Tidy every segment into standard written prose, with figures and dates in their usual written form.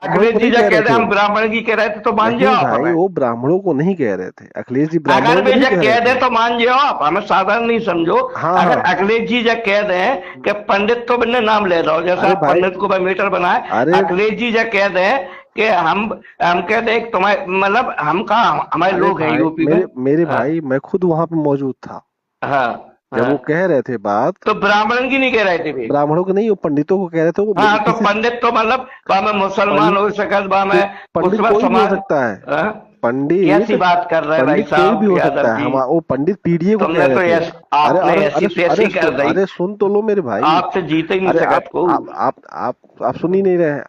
अखिलेश को जी नहीं जब कह कह रहे रहे थे। हम ब्राह्मण की कह रहे थे तो मान नहीं जाओ आप भाई, हमें। वो ब्राह्मणों को नहीं कह रहे थे, अखिलेश जी अगर ब्राह्मणों को वे नहीं जब कह रहे कह दे थे। तो मान जाओ आप, हमें साधारण नहीं समझो। हाँ अगर हाँ। अखिलेश जी जब कह दें कि पंडित तो मैंने नाम ले रहा हूं, जैसे अरे आप भाई, पंडित को मैं मीटर बनाए, अरे अखिलेश जी जब कह दें कि हम कह दें तुम्हारे मतलब हम कहा हमारे अरे लोग हैं भाई, यूपी में। मेरे हाँ भाई, मैं खुद वहां पे मौजूद था हाँ जब वो हाँ। कह रहे थे बात। तो ब्राह्मण की नहीं कह रहे थे फिर। ब्राह्मणों को नहीं, वो पंडितों को कह रहे थे, वो हाँ तो किसी पंडित तो मतलब वह में मुसलमान पंडित हो सकत, वह को, में पंडित उसमें कोई भी हो समाज। सकता है। हाँ? पंडित कैसी बात कर रहे हैं भाई पंडित कोई भी साहब हो यादव सकता है। जी। हम वो पंडित पीडीए को कह तुमने रहे तो थे। अरे आपने अरे ऐसी अरे तैसी कर दी। अरे सुन तो लो मेरे भाई। आपसे जीत ही नहीं अरे सकत को। आप सुन ही नहीं रहे हैं।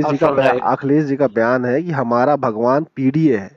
और सुन रहे। अखिलेश जी का बयान है कि हमारा भगवान पीडीए है।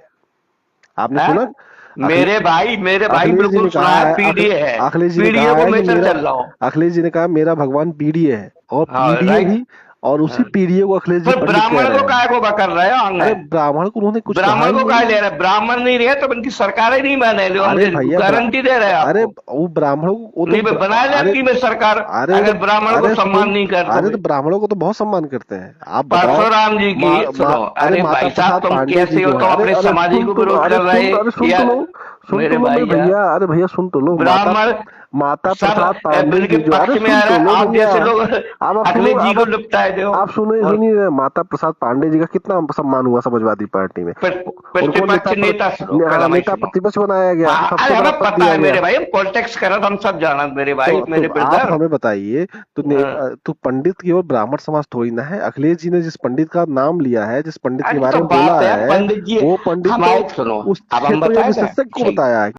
आपने हैं? सुना? अखिल मेरे भाई अखिलेश जी बिल्कुल ने सुना कहा है, है, पीडीए है। अखिलेश जी ने पीडीए कहा को है कि मिशन मेरा, चल रहा हो। अखिलेश जी ने कहा मेरा भगवान पीडीए है, और हाँ पीडीए राइट। भी, और उसी हाँ। पीडीए को अखिलेश जी फिर पंडित कह ब्राह्मण रहे को हैं। काय को कर रहे हो अरे अंगे। ब्राह्मण को उन्होंने कुछ कहा ब्राह्मण ही को काय नहीं। ले रहे, ब्राह्मण नहीं रहे तो उनकी सरकार ही नहीं बने लो, हम अरे भैया गारंटी दे रहे हैं अरे आपको। वो ब्राह्मणों को, वो तो नहीं बना ले अरे आपकी में सरकार। अरे वो अगर तो, ब्राह्मण को अरे सम्मान सुन, नहीं कर तो अरे तो फिर। ब्राह्मणों को तो बहुत सम्मान करते हैं। आप बताओ। परशुराम जी की सुनो, अरे अरे माता भाई साहब प्रसाद तुम पांडे जी कैसे हो, जो है, तुम अरे अपने अरे समाजी सुन को तो लो, विरोध कर रहे सुन या। तो लो, सुन मेरे तो लो मेरे भाई यार, भैया, अरे भैया सुन तो लो। ब्राह्मण माता सब प्रसाद पांडे बिल के जी जो, अरे पक्ष में आ सुन रहा तो है, लो आप भैया। जैसे लोग आप सुनो, अखिलेश जी को निपटाए दो। आप सुनो, और सुनिए। माता प्रसाद पांडे जी का कितना सम्मान हुआ समाजवादी पार्टी में। उनको प्रतिपक्ष नेता सुनो, पहले हाँ, मैं नेता सुनो। प्रतिपक्ष बनाया गया, हाँ सबसे अरे बड़ा हमें पद पता दिया है गया। मेरे भाई, हम पॉलिटिक्स करत हम सब जानत मेरे भाई, तो मेरे आप ब्रदर। हमें बताइए, तो पंडित की और ब्राह्मण समाज थोड़ी ना है। अखिलेश जी ने जिस पंडित का नाम लिया है, जिस पंडित के अरे बारे तो में बोला बात है है, पंडित जी। वो पंडित तो हमारे सुनो, उस अब हम क्षेत्र के बताए थे विशेषज्ञ को ठीक। बताया है।